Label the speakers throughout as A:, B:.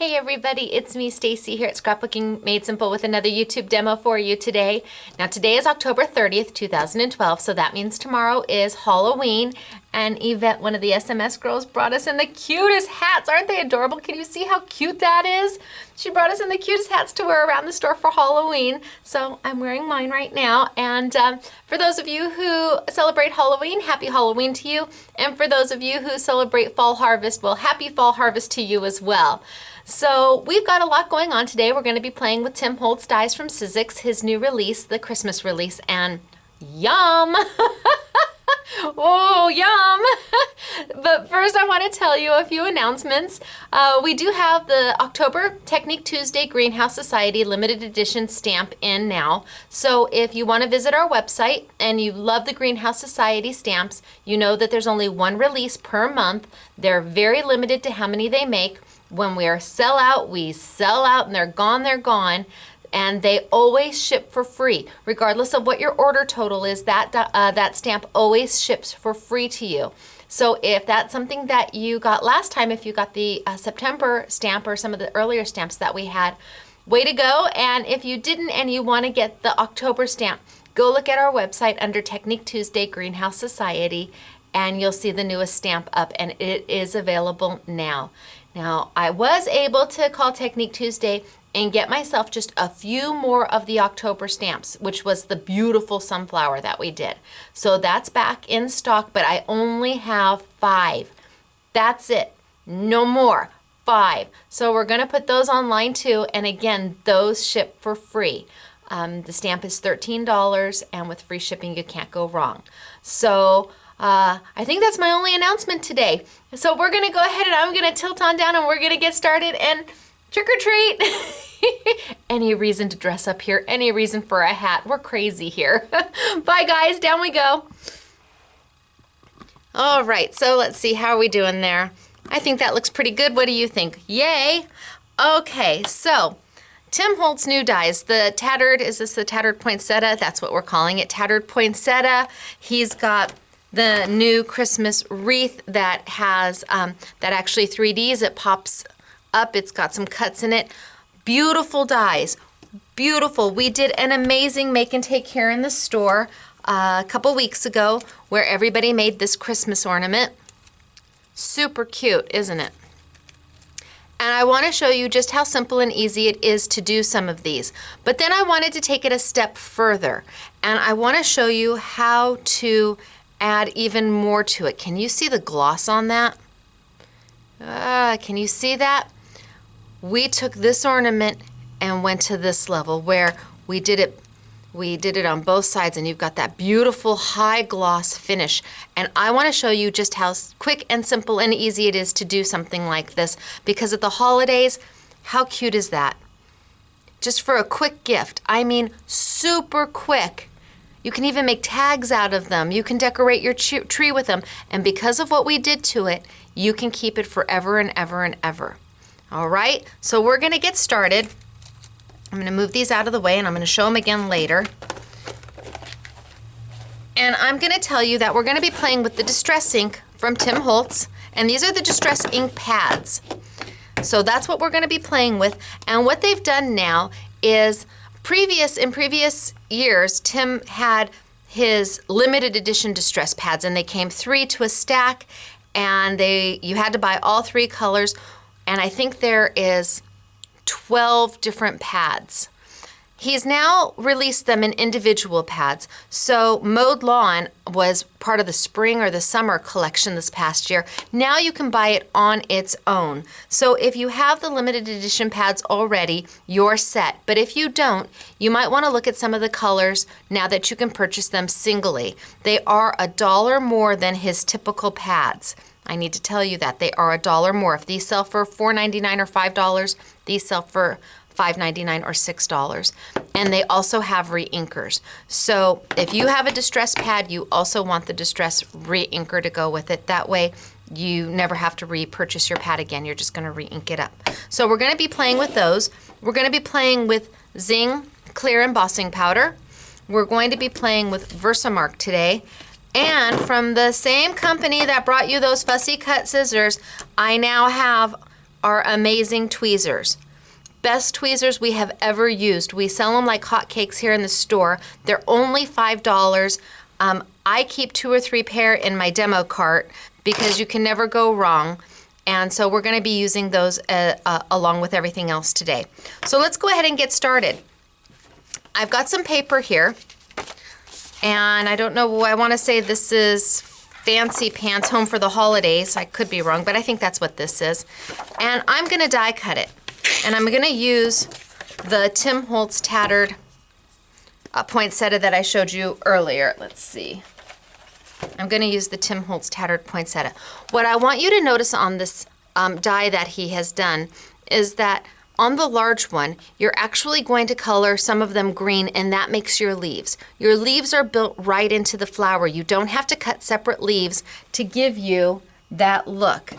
A: Hey everybody, it's me Stacy here at Scrapbooking Made Simple with another YouTube demo for you today. Now today is October 30th, 2012, so that means tomorrow is Halloween. And Yvette, one of the SMS girls, brought us in the cutest hats. Aren't they adorable? Can you see how cute that is? She brought us in the cutest hats to wear around the store for Halloween. So I'm wearing mine right now. And for those of you who celebrate Halloween, happy Halloween to you. And for those of you who celebrate fall harvest, well, happy fall harvest to you as well. So we've got a lot going on today. We're going to be playing with Tim Holtz dies from Sizzix, his new release, the Christmas release, and yum! Oh, yum! But first I want to tell you a few announcements. We do have the October Technique Tuesday Greenhouse Society limited edition stamp in now. So if you want to visit our website and you love the Greenhouse Society stamps, you know that there's only one release per month. They're very limited to how many they make. When we sell out, we sell out, and they're gone, they're gone. And they always ship for free. Regardless of what your order total is, that stamp always ships for free to you. So if that's something that you got last time, if you got the September stamp or some of the earlier stamps that we had, way to go. And if you didn't and you want to get the October stamp, go look at our website under Technique Tuesday Greenhouse Society, and you'll see the newest stamp up, and it is available now. Now, I was able to call Technique Tuesday and get myself just a few more of the October stamps, which was the beautiful sunflower that we did. So that's back in stock, but I only have 5. That's it. No more. 5. So we're going to put those online too, and again, those ship for free. The stamp is $13, and with free shipping, you can't go wrong. So I think that's my only announcement today. So we're going to go ahead and I'm going to tilt on down and we're going to get started and trick or treat. Any reason to dress up here, any reason for a hat. We're crazy here. Bye guys, down we go. All right, so let's see, how are we doing there? I think that looks pretty good. What do you think? Yay. Okay, so Tim Holtz new dies. The tattered, is this the Tattered Poinsettia? That's what we're calling it, Tattered Poinsettia. He's got the new Christmas wreath that has, that actually 3Ds, it pops up, it's got some cuts in it. Beautiful dies, beautiful. We did an amazing make and take here in the store a couple weeks ago where everybody made this Christmas ornament. Super cute, isn't it? And I want to show you just how simple and easy it is to do some of these. But then I wanted to take it a step further, and I want to show you how to add even more to it. Can you see the gloss on that? Can you see that? We took this ornament and went to this level where we did it on both sides, and you've got that beautiful high gloss finish. And I want to show you just how quick and simple and easy it is to do something like this, because at the holidays, how cute is that? Just for a quick gift. I mean, super quick. You can even make tags out of them. You can decorate your tree with them. And because of what we did to it, you can keep it forever and ever and ever. All right, so we're gonna get started. I'm gonna move these out of the way and I'm gonna show them again later. And I'm gonna tell you that we're gonna be playing with the Distress ink from Tim Holtz. And these are the Distress ink pads. So that's what we're gonna be playing with. And what they've done now is, in previous years, Tim had his limited edition Distress pads, and they came 3 to a stack, and you had to buy all 3 colors, and I think there is 12 different pads. He's now released them in individual pads. So Mowed Lawn was part of the spring or the summer collection this past year. Now you can buy it on its own. So if you have the limited edition pads already, you're set. But if you don't, you might want to look at some of the colors now that you can purchase them singly. They are $1 more than his typical pads. I need to tell you that they are $1 more. If these sell for $4.99 or $5, these sell for $5.99 or $6. And they also have re-inkers. So if you have a Distress pad, you also want the Distress re-inker to go with it. That way you never have to repurchase your pad again. You're just going to re-ink it up. So we're going to be playing with those. We're going to be playing with Zing clear embossing powder. We're going to be playing with Versamark today. And from the same company that brought you those fussy cut scissors, I now have are amazing tweezers. Best tweezers we have ever used. We sell them like hotcakes here in the store. They're only $5. I keep 2 or 3 pair in my demo cart because you can never go wrong. And so we're going to be using those along with everything else today. So let's go ahead and get started. I've got some paper here. And I don't know, I want to say this is Fancy Pants Home for the Holidays. I could be wrong, but I think that's what this is. And I'm going to die cut it. And I'm going to use the Holtz Tattered Poinsettia that I showed you earlier. Let's see. I'm going to use the Holtz Tattered Poinsettia. What I want you to notice on this die that he has done is that on the large one, you're actually going to color some of them green, and that makes your leaves. Your leaves are built right into the flower. You don't have to cut separate leaves to give you that look.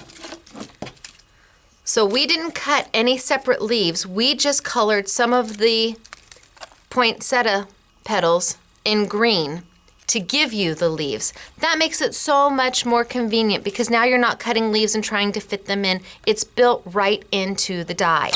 A: So we didn't cut any separate leaves. We just colored some of the poinsettia petals in green to give you the leaves. That makes it so much more convenient because now you're not cutting leaves and trying to fit them in. It's built right into the die.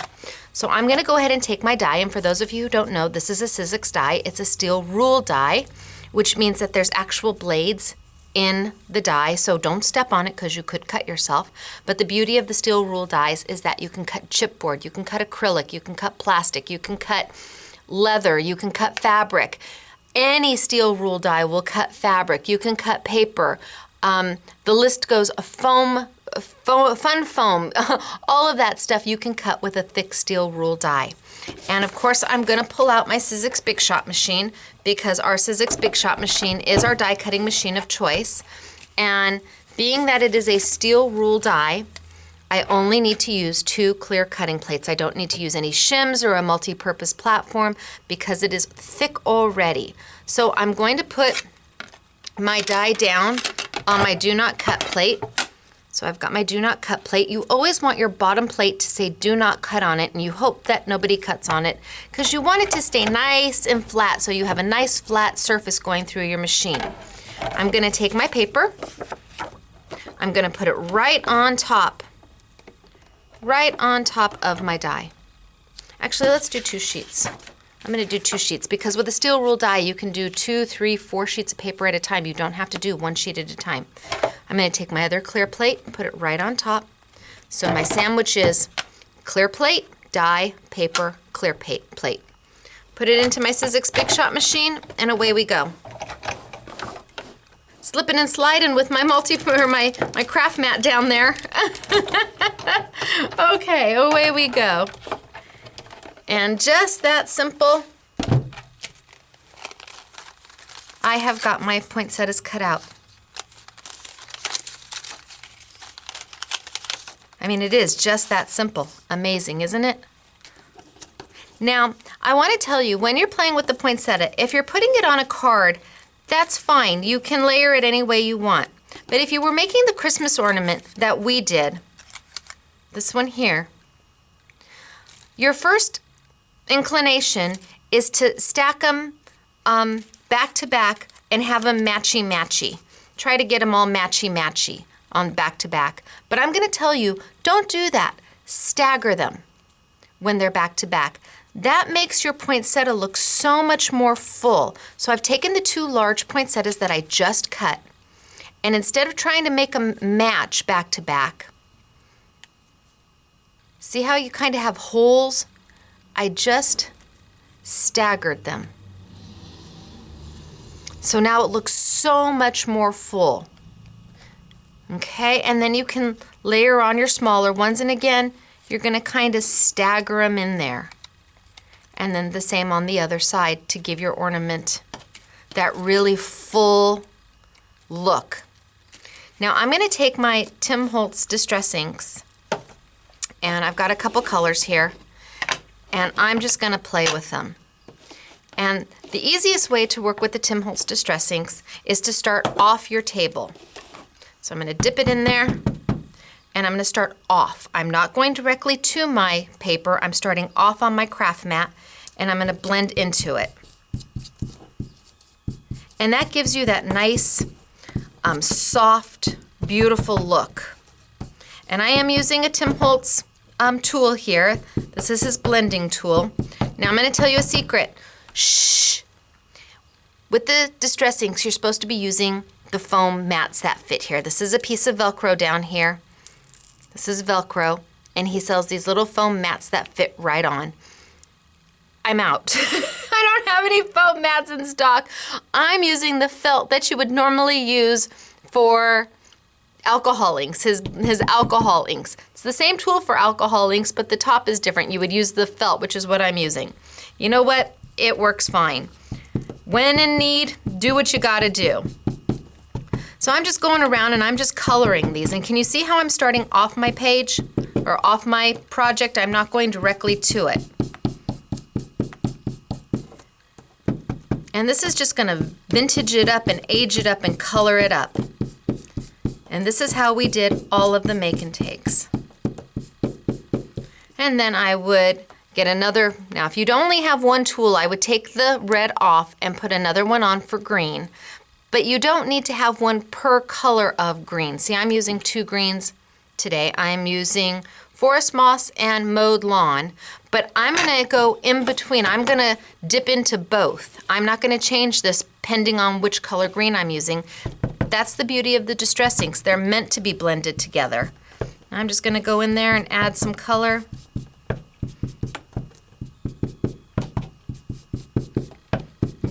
A: So I'm going to go ahead and take my die, and for those of you who don't know, this is a Sizzix die. It's a steel rule die, which means that there's actual blades in the die, so don't step on it because you could cut yourself. But the beauty of the steel rule dies is that you can cut chipboard, you can cut acrylic, you can cut plastic, you can cut leather, you can cut fabric. Any steel rule die will cut fabric. You can cut paper. The list goes fun foam, all of that stuff you can cut with a thick steel rule die. And of course, I'm going to pull out my Sizzix Big Shot machine because our Sizzix Big Shot machine is our die cutting machine of choice. And being that it is a steel rule die, I only need to use 2 clear cutting plates. I don't need to use any shims or a multi-purpose platform because it is thick already. So I'm going to put my die down on my do not cut plate. So I've got my do not cut plate. You always want your bottom plate to say do not cut on it, and you hope that nobody cuts on it because you want it to stay nice and flat so you have a nice flat surface going through your machine. I'm going to take my paper. I'm going to put it right on top of my die. Actually, let's do 2 sheets. I'm going to do 2 sheets because with a steel rule die, you can do 2, 3, 4 sheets of paper at a time. You don't have to do 1 sheet at a time. I'm going to take my other clear plate and put it right on top. So my sandwich is clear plate, die, paper, clear plate. Put it into my Sizzix Big Shot machine, and away we go. Slipping and sliding with my my craft mat down there. Okay, away we go. And just that simple, I have got my poinsettias cut out. I mean, it is just that simple. Amazing, isn't it? Now, I want to tell you, when you're playing with the poinsettia, if you're putting it on a card, that's fine. You can layer it any way you want. But if you were making the Christmas ornament that we did, this one here, your first inclination is to stack them back to back and have them matchy-matchy. Try to get them all matchy-matchy on back to back. But I'm going to tell you, don't do that. Stagger them when they're back to back. That makes your poinsettia look so much more full. So I've taken the 2 large poinsettias that I just cut, and instead of trying to make them match back to back, see how you kind of have holes? I just staggered them. So now it looks so much more full. Okay, and then you can layer on your smaller ones, and again, you're going to kind of stagger them in there. And then the same on the other side to give your ornament that really full look. Now I'm going to take my Holtz Distress Inks, and I've got a couple colors here, and I'm just going to play with them. And the easiest way to work with the Holtz Distress Inks is to start off your table. So I'm going to dip it in there, and I'm going to start off. I'm not going directly to my paper. I'm starting off on my craft mat, and I'm going to blend into it. And that gives you that nice, soft, beautiful look. And I am using a Holtz tool here. This is his blending tool. Now I'm going to tell you a secret. Shh. With the Distress inks, you're supposed to be using the foam mats that fit here. This is a piece of Velcro down here. This is Velcro, and he sells these little foam mats that fit right on. I'm out. I don't have any foam mats in stock. I'm using the felt that you would normally use for alcohol inks, his alcohol inks. It's the same tool for alcohol inks, but the top is different. You would use the felt, which is what I'm using. You know what? It works fine. When in need, do what you gotta do. So I'm just going around and I'm just coloring these. And can you see how I'm starting off my page or off my project? I'm not going directly to it. And this is just gonna vintage it up and age it up and color it up. And this is how we did all of the make and takes. And then I would get another, now if you'd only have one tool, I would take the red off and put another one on for green. But you don't need to have one per color of green. See, I'm using 2 greens today. I'm using Forest Moss and Mowed Lawn, but I'm gonna go in between. I'm gonna dip into both. I'm not gonna change this depending on which color green I'm using. That's the beauty of the Distress inks. They're meant to be blended together. I'm just gonna go in there and add some color.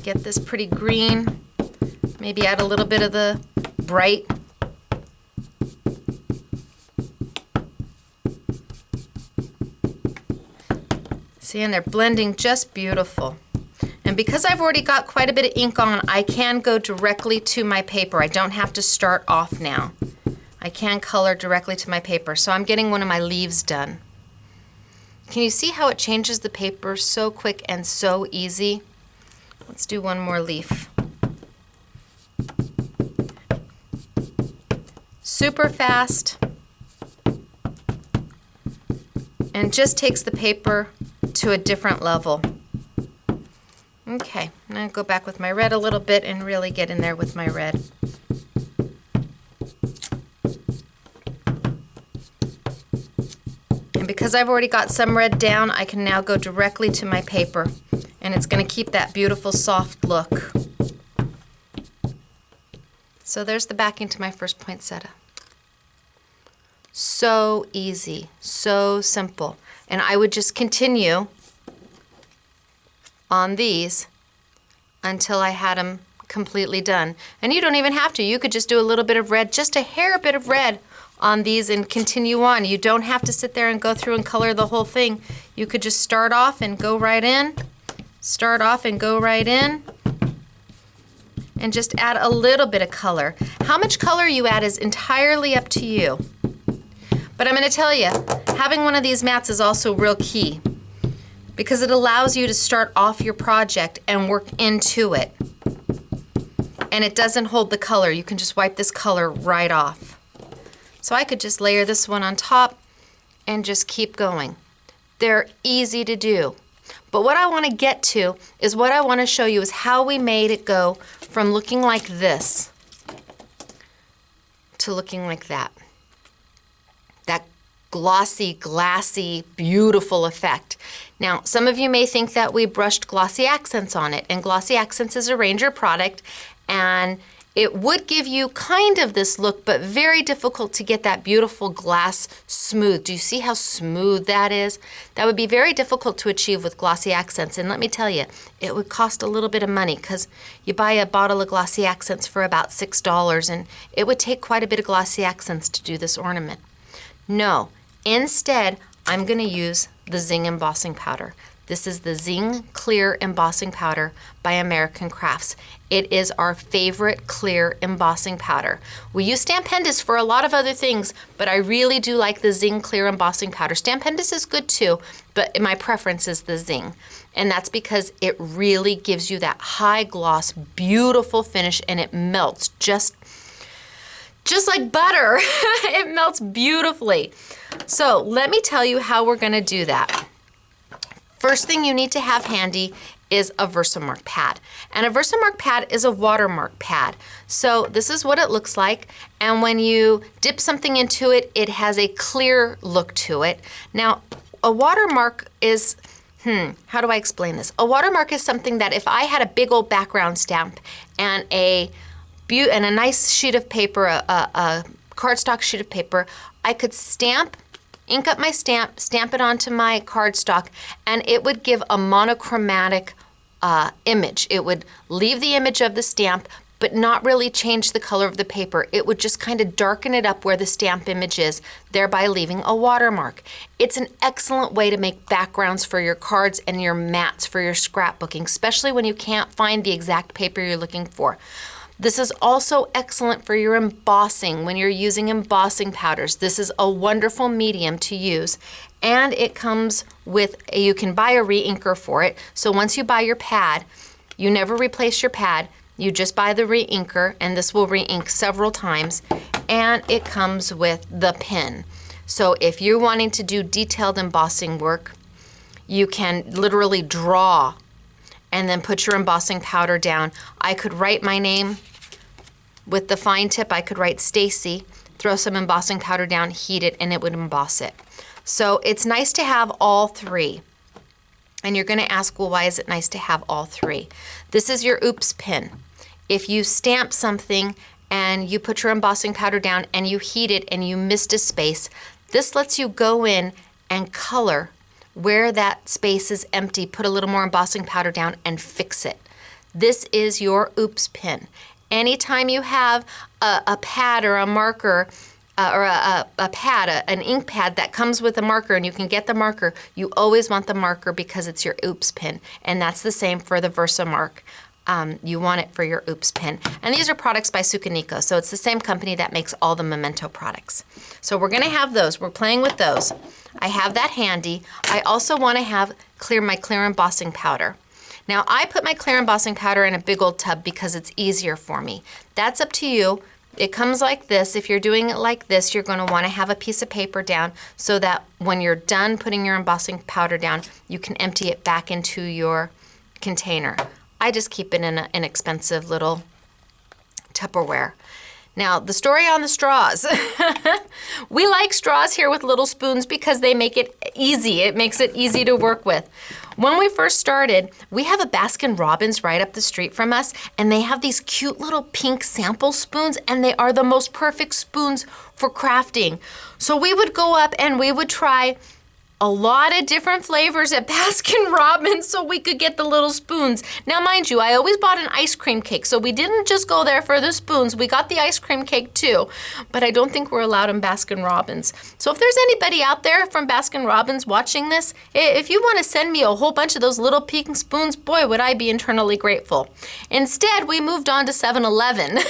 A: Get this pretty green. Maybe add a little bit of the bright. See, and they're blending just beautiful. And because I've already got quite a bit of ink on, I can go directly to my paper. I don't have to start off now. I can color directly to my paper. So I'm getting one of my leaves done. Can you see how it changes the paper so quick and so easy? Let's do one more leaf. Super fast. And just takes the paper to a different level. Okay, I'm going to go back with my red a little bit and really get in there with my red. And because I've already got some red down, I can now go directly to my paper. And it's going to keep that beautiful soft look. So there's the backing to my first poinsettia. So easy, so simple. And I would just continue on these until I had them completely done. And you don't even have to. You could just do a little bit of red, just a hair bit of red on these and continue on. You don't have to sit there and go through and color the whole thing. You could just start off and go right in. Start off and go right in. And just add a little bit of color. How much color you add is entirely up to you. But I'm going to tell you, having one of these mats is also real key because it allows you to start off your project and work into it. And it doesn't hold the color. You can just wipe this color right off. So I could just layer this one on top and just keep going. They're easy to do. But what I want to get to is what I want to show you is how we made it go from looking like this to looking like that. That glossy, glassy, beautiful effect. Now, some of you may think that we brushed glossy accents on it, and glossy accents is a Ranger product, and it would give you kind of this look, but very difficult to get that beautiful glass smooth. Do you see how smooth that is? That would be very difficult to achieve with glossy accents, and let me tell you, it would cost a little bit of money because you buy a bottle of glossy accents for about $6, and it would take quite a bit of glossy accents to do this ornament. No, instead, I'm going to use the Zing embossing powder. This is the Zing Clear Embossing Powder by American Crafts. It is our favorite clear embossing powder. We use Stampendous for a lot of other things, but I really do like the Zing Clear Embossing Powder. Stampendous is good too, but my preference is the Zing. And that's because it really gives you that high gloss, beautiful finish, and it melts just like butter. It melts beautifully. So let me tell you how we're gonna do that. First thing you need to have handy is a Versamark pad. And a Versamark pad is a watermark pad. So this is what it looks like. And when you dip something into it, it has a clear look to it. Now, a watermark is, how do I explain this? A watermark is something that if I had a big old background stamp and a nice sheet of paper, a cardstock sheet of paper, I could ink up my stamp it onto my cardstock, and it would give a monochromatic image. It would leave the image of the stamp, but not really change the color of the paper. It would just kind of darken it up where the stamp image is, thereby leaving a watermark. It's an excellent way to make backgrounds for your cards and your mats for your scrapbooking, especially when you can't find the exact paper you're looking for. This is also excellent for your embossing when you're using embossing powders. This is a wonderful medium to use, and it comes with, you can buy a re-inker for it. So once you buy your pad, you never replace your pad. You just buy the re-inker, and this will re-ink several times, and it comes with the pen. So if you're wanting to do detailed embossing work, you can literally draw and then put your embossing powder down. I could write my name with the fine tip. I could write Stacy, throw some embossing powder down, heat it, and it would emboss it. So it's nice to have all three. And you're gonna ask, well, why is it nice to have all three? This is your oops pin. If you stamp something and you put your embossing powder down and you heat it and you missed a space, this lets you go in and color where that space is empty, put a little more embossing powder down and fix it. This is your oops pin. Anytime you have a pad or a marker or a pad, an ink pad that comes with a marker and you can get the marker, you always want the marker because it's your oops pin. And that's the same for the Versamark. You want it for your oops pin. And these are products by Sukaniko, so it's the same company that makes all the Memento products. So we're gonna have those, we're playing with those. I have that handy. I also wanna have my clear embossing powder. Now I put my clear embossing powder in a big old tub because it's easier for me. That's up to you. It comes like this. If you're doing it like this, you're gonna wanna have a piece of paper down so that when you're done putting your embossing powder down, you can empty it back into your container. I just keep it in an inexpensive little Tupperware. Now, the story on the straws. We like straws here with little spoons because they make it easy. It makes it easy to work with. When we first started, we have a Baskin-Robbins right up the street from us, and they have these cute little pink sample spoons, and they are the most perfect spoons for crafting. So we would go up and we would try a lot of different flavors at Baskin-Robbins so we could get the little spoons. Now, mind you, I always bought an ice cream cake, so we didn't just go there for the spoons. We got the ice cream cake too, but I don't think we're allowed in Baskin-Robbins. So if there's anybody out there from Baskin-Robbins watching this, if you want to send me a whole bunch of those little pink spoons, boy, would I be internally grateful. Instead, we moved on to 7-Eleven.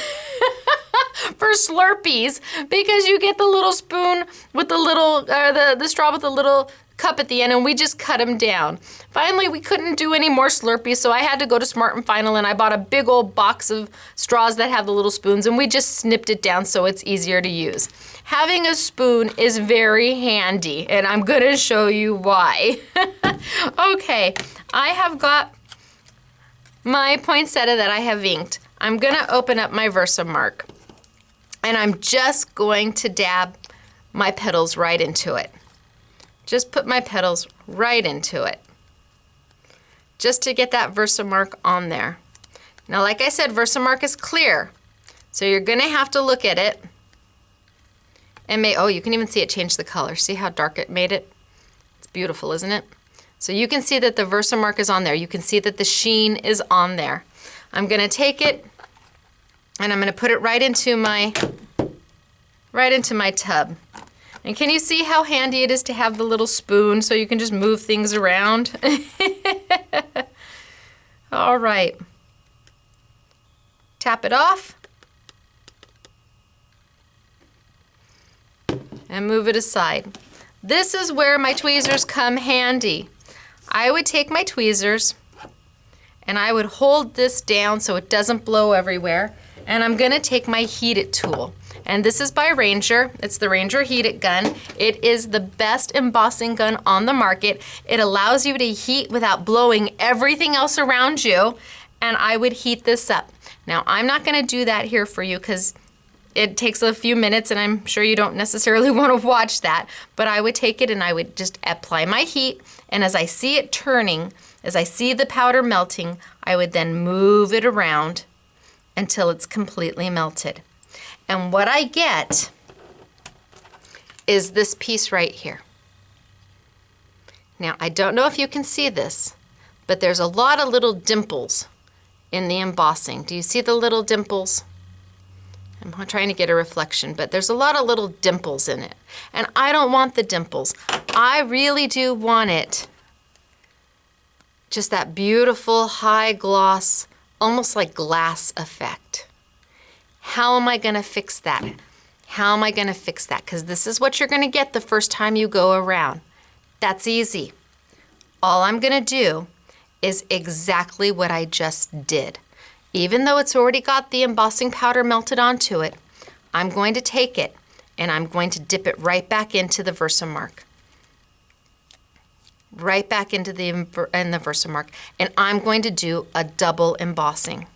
A: For Slurpees, because you get the little spoon with the little, the straw with the little cup at the end, and we just cut them down. Finally, we couldn't do any more Slurpees, so I had to go to Smart and Final, and I bought a big old box of straws that have the little spoons, and we just snipped it down so it's easier to use. Having a spoon is very handy, and I'm gonna show you why. Okay, I have got my poinsettia that I have inked. I'm gonna open up my Versamark. And I'm just going to dab my petals right into it. Just put my petals right into it. Just to get that Versamark on there. Now, like I said, Versamark is clear. So you're gonna have to look at it. And oh, you can even see it change the color. See how dark it made it? It's beautiful, isn't it? So you can see that the Versamark is on there. You can see that the sheen is on there. I'm gonna take it and I'm gonna put it right into my tub. And can you see how handy it is to have the little spoon so you can just move things around? All right. Tap it off. And move it aside. This is where my tweezers come handy. I would take my tweezers and I would hold this down so it doesn't blow everywhere. And I'm gonna take my heat it tool. And this is by Ranger. It's the Ranger Heat It gun. It is the best embossing gun on the market. It allows you to heat without blowing everything else around you. And I would heat this up. Now, I'm not gonna do that here for you because it takes a few minutes and I'm sure you don't necessarily want to watch that, but I would take it and I would just apply my heat, and as I see it turning, as I see the powder melting, I would then move it around until it's completely melted. And what I get is this piece right here. Now, I don't know if you can see this, but there's a lot of little dimples in the embossing. Do you see the little dimples? I'm trying to get a reflection, but there's a lot of little dimples in it. And I don't want the dimples. I really do want it just that beautiful high gloss, almost like glass effect. How am I gonna fix that? How am I gonna fix that? Because this is what you're gonna get the first time you go around. That's easy. All I'm gonna do is exactly what I just did. Even though it's already got the embossing powder melted onto it, I'm going to take it and I'm going to dip it right back into the Versamark. Right back into the Versamark. And I'm going to do a double embossing.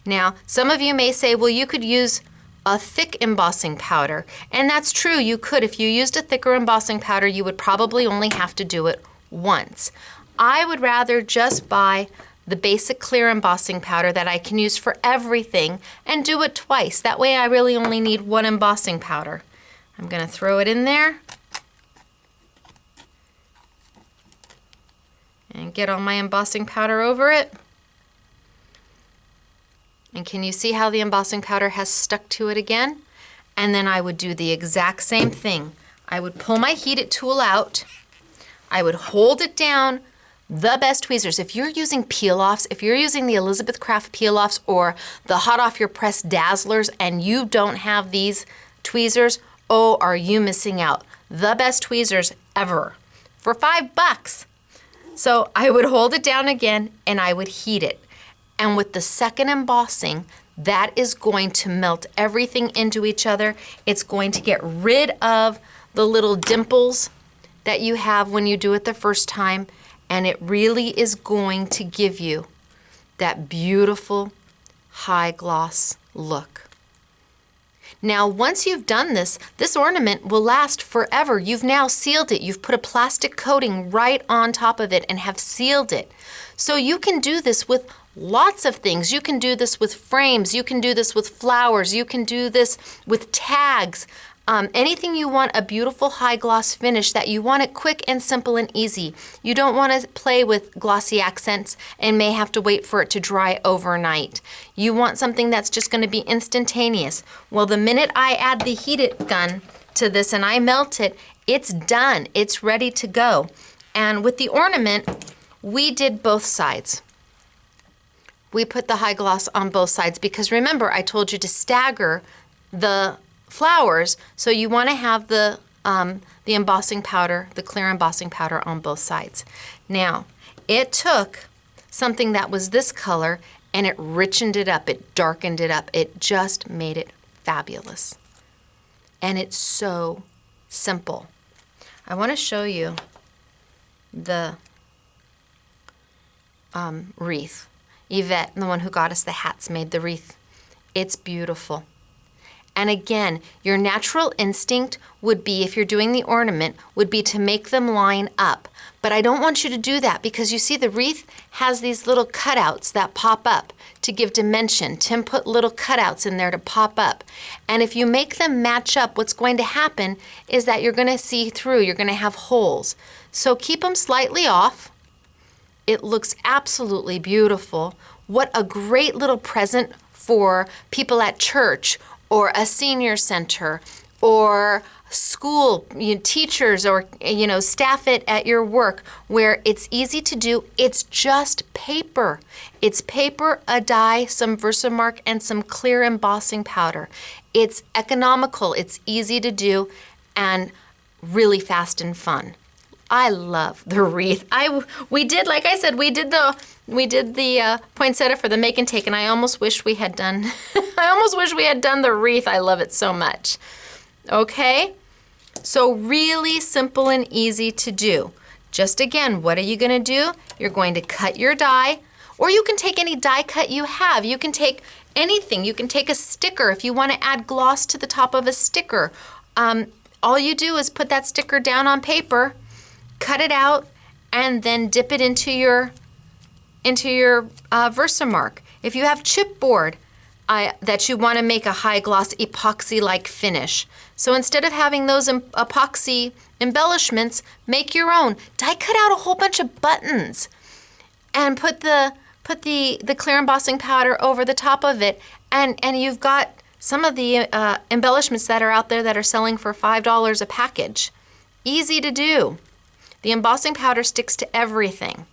A: Now, some of you may say, well, you could use a thick embossing powder. And that's true, you could. If you used a thicker embossing powder, you would probably only have to do it once. I would rather just buy the basic clear embossing powder that I can use for everything and do it twice. That way I really only need one embossing powder. I'm gonna throw it in there and get all my embossing powder over it. And can you see how the embossing powder has stuck to it again? And then I would do the exact same thing. I would pull my heated tool out. I would hold it down. The best tweezers, if you're using peel-offs, if you're using the Elizabeth Craft peel-offs or the hot off your press dazzlers and you don't have these tweezers, oh, are you missing out? The best tweezers ever for $5. So I would hold it down again and I would heat it. And with the second embossing, that is going to melt everything into each other. It's going to get rid of the little dimples that you have when you do it the first time. And it really is going to give you that beautiful high gloss look. Now, once you've done this, this ornament will last forever. You've now sealed it. You've put a plastic coating right on top of it and have sealed it. So you can do this with lots of things. You can do this with frames. You can do this with flowers. You can do this with tags. Anything you want a beautiful high gloss finish that you want it quick and simple and easy. You don't want to play with glossy accents and may have to wait for it to dry overnight. You want something that's just going to be instantaneous. Well, the minute I add the heated gun to this and I melt it, it's done. It's ready to go. And with the ornament, we did both sides. We put the high gloss on both sides because remember, I told you to stagger the flowers, so you want to have the embossing powder, the clear embossing powder on both sides. Now, it took something that was this color and it richened it up, it darkened it up, it just made it fabulous. And it's so simple. I want to show you the wreath. Yvette, the one who got us the hats, made the wreath. It's beautiful. And again, your natural instinct would be, if you're doing the ornament, would be to make them line up. But I don't want you to do that because you see the wreath has these little cutouts that pop up to give dimension. Tim put little cutouts in there to pop up. And if you make them match up, what's going to happen is that you're going to see through, you're going to have holes. So keep them slightly off. It looks absolutely beautiful. What a great little present for people at church or a senior center or school, teachers or staff at your work, where it's easy to do. It's just paper. It's paper, a die, some Versamark, and some clear embossing powder. It's economical, it's easy to do, and really fast and fun. I love the wreath. We did, like I said, we did the poinsettia for the make and take, and I almost wish we had done the wreath. I love it so much. Okay? So really simple and easy to do. Just again, what are you gonna do? You're going to cut your die, or you can take any die cut you have. You can take anything. You can take a sticker if you want to add gloss to the top of a sticker. All you do is put that sticker down on paper, cut it out, and then dip it into your Versamark. If you have chipboard that you want to make a high gloss epoxy-like finish. So instead of having those epoxy embellishments, make your own. Die cut out a whole bunch of buttons and put the clear embossing powder over the top of it, and you've got some of the embellishments that are out there that are selling for $5 a package. Easy to do. The embossing powder sticks to everything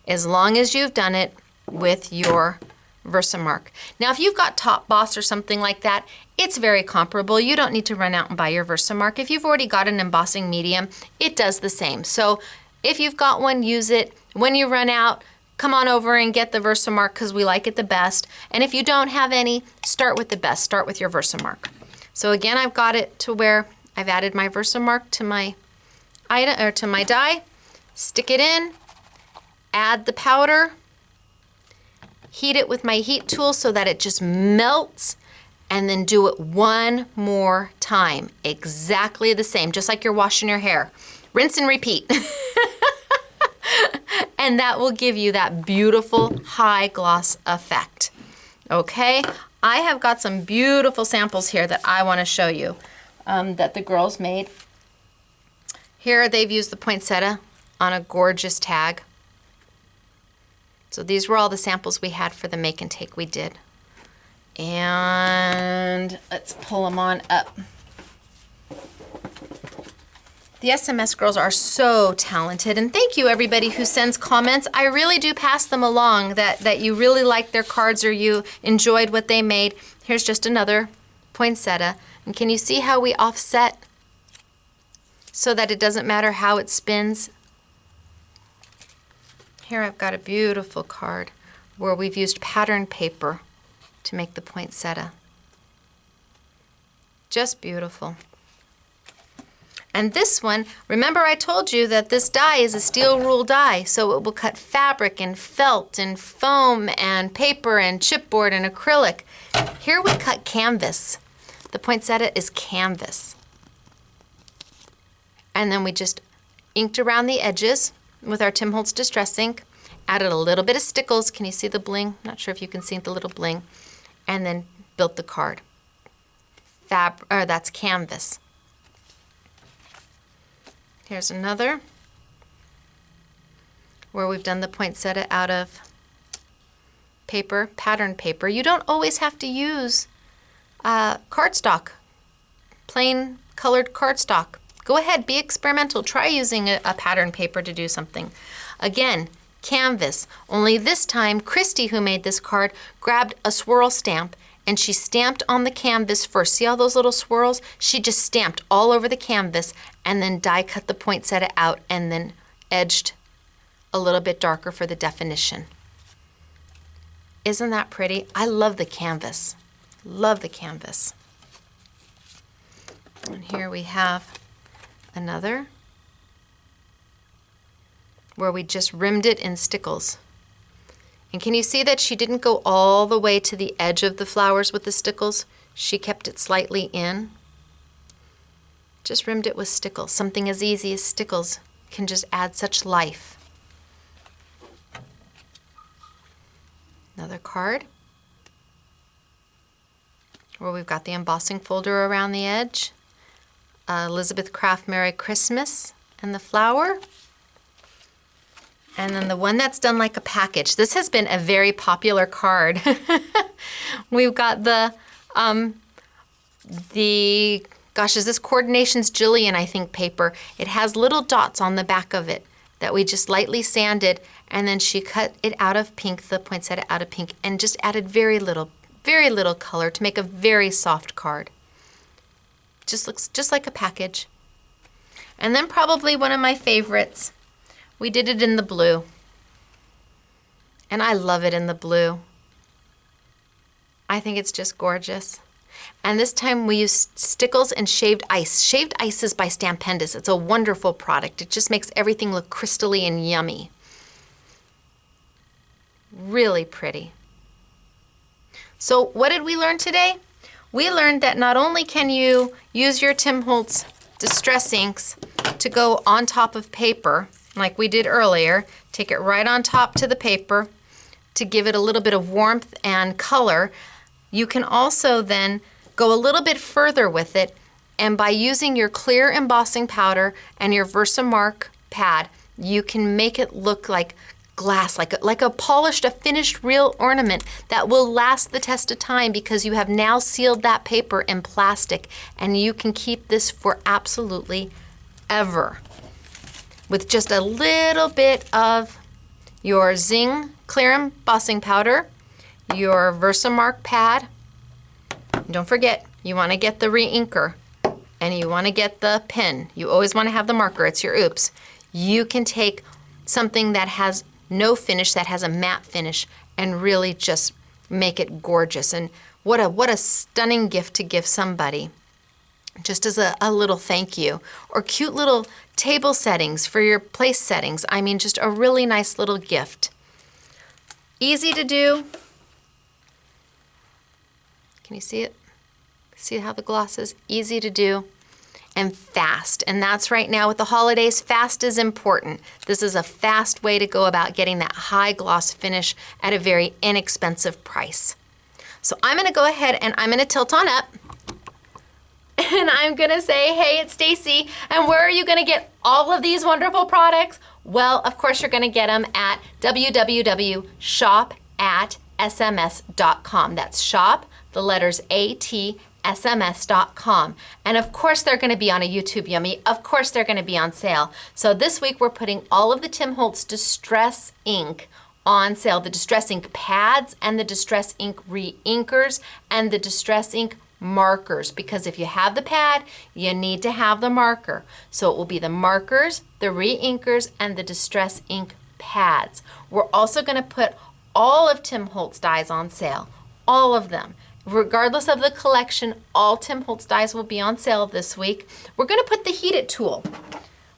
A: as long as you've done it with your Versamark. Now, if you've got Top Boss or something like that, it's very comparable. You don't need to run out and buy your Versamark. If you've already got an embossing medium, it does the same. So if you've got one, use it. When you run out, come on over and get the Versamark because we like it the best. And if you don't have any, start with the best. Start with your Versamark. So again, I've got it to where I've added my Versamark to my item or to my die. Stick it in, add the powder, heat it with my heat tool so that it just melts, and then do it one more time. Exactly the same, just like you're washing your hair. Rinse and repeat. And that will give you that beautiful high gloss effect. Okay, I have got some beautiful samples here that I want to show you that the girls made. Here they've used the poinsettia on a gorgeous tag. So these were all the samples we had for the make and take we did. And let's pull them on up. The SMS girls are so talented, and thank you everybody who sends comments. I really do pass them along that you really liked their cards or you enjoyed what they made. Here's just another poinsettia. And can you see how we offset so that it doesn't matter how it spins? Here I've got a beautiful card where we've used pattern paper to make the poinsettia. Just beautiful. And this one, remember I told you that this die is a steel rule die, so it will cut fabric and felt and foam and paper and chipboard and acrylic. Here we cut canvas. The poinsettia is canvas. And then we just inked around the edges with our Tim Holtz Distress ink, added a little bit of stickles. Can you see the bling? Not sure if you can see the little bling. And then built the card. That's canvas. Here's another where we've done the poinsettia out of paper, pattern paper. You don't always have to use cardstock, plain colored cardstock. Go ahead, be experimental. Try using a pattern paper to do something. Again, canvas. Only this time, Christy, who made this card, grabbed a swirl stamp and she stamped on the canvas first. See all those little swirls? She just stamped all over the canvas and then die cut the poinsettia out and then edged a little bit darker for the definition. Isn't that pretty? I love the canvas. Love the canvas. And here we have another where we just rimmed it in stickles. And can you see that she didn't go all the way to the edge of the flowers with the stickles? She kept it slightly in. Just rimmed it with stickles. Something as easy as stickles can just add such life. Another card where we've got the embossing folder around the edge. Elizabeth Craft Merry Christmas and the flower. And then the one that's done like a package. This has been a very popular card. We've got gosh, is this Coordinations Jillian, I think, paper. It has little dots on the back of it that we just lightly sanded, and then she cut it out of pink, the poinsettia out of pink, and just added very little color to make a very soft card. Just looks just like a package. And then probably one of my favorites, we did it in the blue. And I love it in the blue. I think it's just gorgeous. And this time we used stickles and shaved ice. Shaved ice is by Stampendous. It's a wonderful product. It just makes everything look crystally and yummy. Really pretty. So what did we learn today? We learned that not only can you use your Tim Holtz Distress Inks to go on top of paper, like we did earlier, take it right on top to the paper to give it a little bit of warmth and color. You can also then go a little bit further with it, and by using your clear embossing powder and your Versamark pad, you can make it look like glass, like a polished, a finished real ornament that will last the test of time, because you have now sealed that paper in plastic, and you can keep this for absolutely ever. With just a little bit of your Zing clear embossing powder, your Versamark pad. Don't forget, you want to get the re-inker, and you want to get the pen. You always want to have the marker. It's your oops. You can take something that has no finish, that has a matte finish, and really just make it gorgeous. And what a stunning gift to give somebody, just as a little thank you. Or cute little table settings for your place settings. I mean, just a really nice little gift. Easy to do. Can you see it? See how the gloss is? Easy to do and fast. And that's right now with the holidays, fast is important. This is a fast way to go about getting that high gloss finish at a very inexpensive price. So I'm gonna go ahead and I'm gonna tilt on up. And I'm gonna say, hey, it's Stacy, and where are you gonna get all of these wonderful products? Well, of course you're gonna get them at www.shop@sms.com. That's shop, the letters A-T, sms.com. And of course they're gonna be on a YouTube Yummy. Of course they're gonna be on sale. So this week we're putting all of the Tim Holtz Distress Ink on sale. The Distress Ink pads and the Distress Ink re-inkers and the Distress Ink markers, because if you have the pad, you need to have the marker. So it will be the markers, the re-inkers, and the Distress Ink pads. We're also going to put all of Tim Holtz dies on sale, all of them. Regardless of the collection, all Tim Holtz dies will be on sale this week. We're going to put the Heat It tool.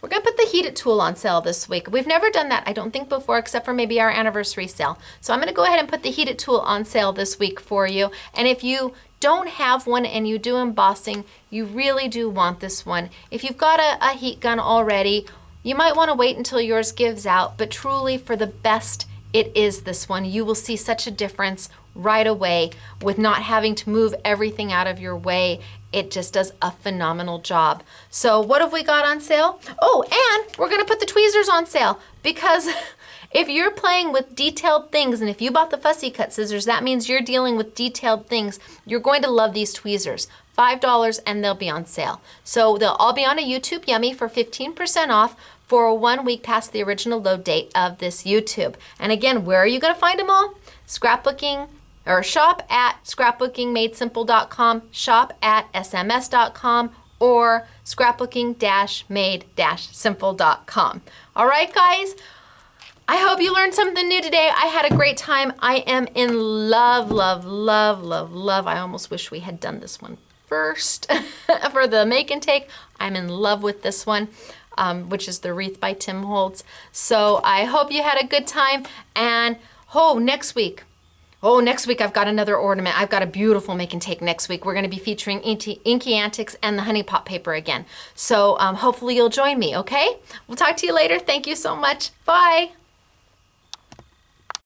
A: We're going to put the Heat It tool on sale this week. We've never done that, I don't think, before, except for maybe our anniversary sale. So I'm going to go ahead and put the Heat It tool on sale this week for you. And if you don't have one and you do embossing, you really do want this one. If you've got a heat gun already, you might want to wait until yours gives out, but truly for the best, it is this one. You will see such a difference right away with not having to move everything out of your way. It just does a phenomenal job. So what have we got on sale? Oh, and we're gonna put the tweezers on sale, because if you're playing with detailed things, and if you bought the fussy cut scissors, that means you're dealing with detailed things. You're going to love these tweezers. $5 and they'll be on sale. So they'll all be on a YouTube Yummy for 15% off for 1 week past the original load date of this YouTube. And again, where are you gonna find them all? Scrapbooking, or shop at scrapbookingmadesimple.com, shop at sms.com, or scrapbooking-made-simple.com. All right, guys? I hope you learned something new today. I had a great time. I am in love, love, love, love, love. I almost wish we had done this one first for the make and take. I'm in love with this one, which is the Wreath by Tim Holtz. So I hope you had a good time. And next week I've got another ornament. I've got a beautiful make and take next week. We're gonna be featuring Inky Antics and the Honey Pot paper again. So hopefully you'll join me, okay? We'll talk to you later. Thank you so much. Bye.